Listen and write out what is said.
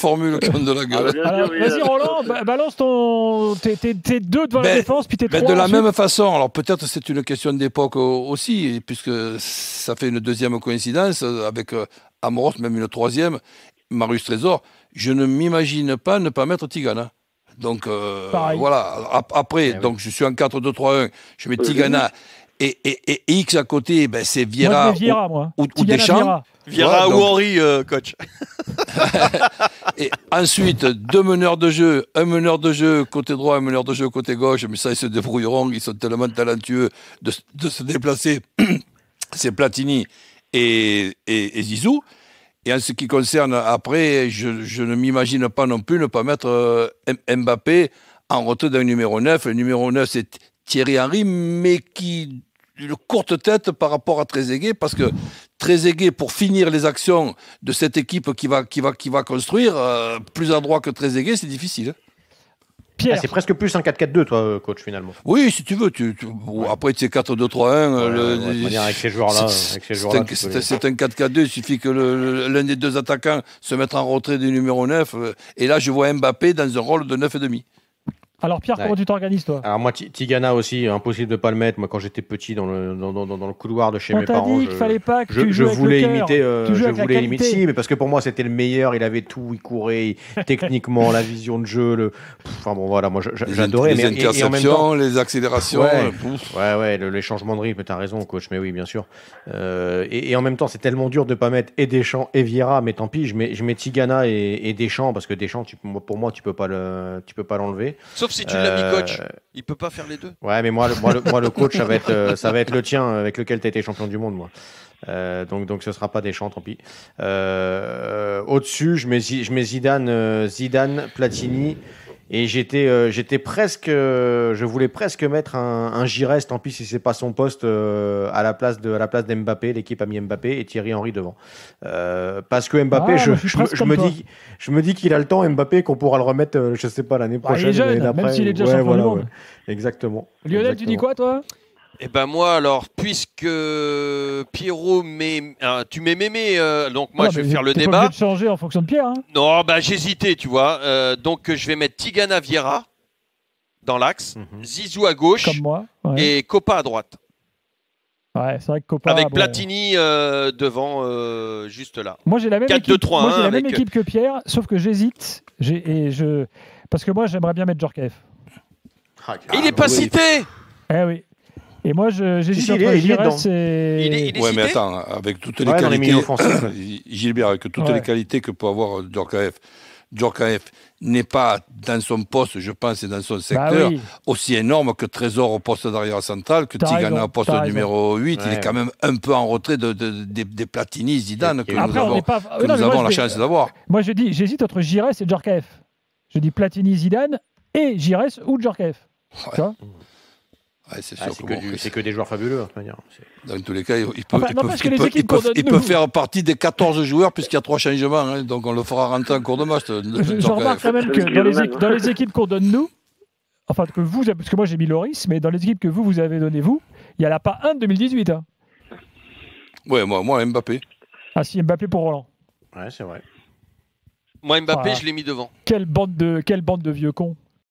formules qui ont de la gueule. Alors, vas-y Roland, balance tes deux devant la défense, puis tes trois. De la même façon, alors peut-être c'est une question d'époque aussi, puisque ça fait une deuxième coïncidence avec Amoros, même une troisième, Marius Trésor. Je ne m'imagine pas ne pas mettre Tigana. Donc voilà, après, donc je suis en 4-2-3-1, je mets Tigana et X à côté, ben, c'est Vieira, ou Deschamps. Vieira ou Henry, coach. Et ensuite, deux meneurs de jeu, un meneur de jeu côté droit, un meneur de jeu côté gauche, mais ça ils se débrouilleront, ils sont tellement talentueux de se déplacer. C'est Platini et Zizou. Et en ce qui concerne après, je ne m'imagine pas non plus ne pas mettre Mbappé en retrait d'un numéro 9. Le numéro 9, c'est Thierry Henry, mais qui une courte tête par rapport à Trezeguet, parce que Trezeguet, pour finir les actions de cette équipe qui va construire, plus à droit que Trezeguet, c'est difficile. Pierre. Ah, c'est presque plus un 4-4-2, toi, coach, finalement. Oui, si tu veux. Après, c'est 4-2-3-1. Avec ces joueurs-là. C'est un 4-4-2. Il suffit que l'un des deux attaquants se mette en retrait du numéro 9. Et là, je vois Mbappé dans un rôle de 9,5. Alors Pierre, comment tu t'organises toi? Alors moi, Tigana aussi, impossible de ne pas le mettre. Moi, quand j'étais petit dans le couloir de chez mes parents, je voulais imiter. Si, mais parce que pour moi, c'était le meilleur. Il avait tout, il courait, techniquement, la vision de jeu. Enfin bon, voilà, moi j'adorais. Les interceptions, les accélérations. Les changements de rythme. T'as raison, coach. Mais oui, bien sûr. Et en même temps, c'est tellement dur de ne pas mettre et Deschamps et Vieira. Mais tant pis, je mets Tigana et Deschamps parce que Deschamps, pour moi, tu peux pas l'enlever. Sauf si tu l'as mis coach, il peut pas faire les deux. Ouais, mais moi le coach, ça va être le tien avec lequel tu as été champion du monde, moi. Donc ce sera pas Deschamps, tant pis. Au-dessus, je mets Zidane, Platini. Et j'étais presque, je voulais presque mettre un Giresse, tant pis si c'est pas son poste, à la place d'Mbappé. L'équipe a mis Mbappé et Thierry Henry devant. Parce que Mbappé, je me dis qu'il a le temps, Mbappé, qu'on pourra le remettre, je sais pas, l'année prochaine. Il est jeune, même s'il est déjà champion du monde. Exactement. Lionel, tu dis quoi, toi? Eh ben moi, alors, puisque Pierrot tu mets Mémé, donc moi je vais faire le débat. Pas obligé de changer en fonction de Pierre. Hein. Non, j'hésitais, tu vois. Donc je vais mettre Tigana Vieira dans l'axe, Zizou à gauche, comme moi, et Copa à droite. Ouais, c'est vrai que Copa. Avec Platini devant, juste là. Moi j'ai la même 4-2-3-1. Moi j'ai la même équipe que Pierre, sauf que j'hésite. Parce que moi j'aimerais bien mettre Djorkaeff. Il n'est pas cité. Eh oui. Et moi, j'hésite entre Giresse et... Ouais, mais attends, avec toutes les qualités... Gilbert, avec toutes les qualités que peut avoir Djorkaeff n'est pas dans son poste, je pense, et dans son secteur, aussi énorme que Trésor au poste d'arrière central, que Tigana au poste numéro 8. Il est quand même un peu en retrait des Platini, Zidane, que nous avons la chance d'avoir. Moi, j'hésite entre Giresse et Djorkaeff. Je dis Platini, Zidane et Giresse ou Djorkaeff. Tu vois? Ouais, c'est que des joueurs fabuleux, de toute manière. Dans tous les cas, il peut faire partie des 14 joueurs puisqu'il y a 3 changements. Hein, donc on le fera rentrer en cours de match. Je remarque quand même que dans les équipes qu'on donne nous, enfin que vous, parce que moi j'ai mis Loris, mais dans les équipes que vous avez donné vous, il n'y en a pas un de 2018. Hein. Ouais, moi Mbappé. Ah si, Mbappé pour Roland. Ouais, c'est vrai. Moi Mbappé, je l'ai mis devant. Quelle bande de vieux cons.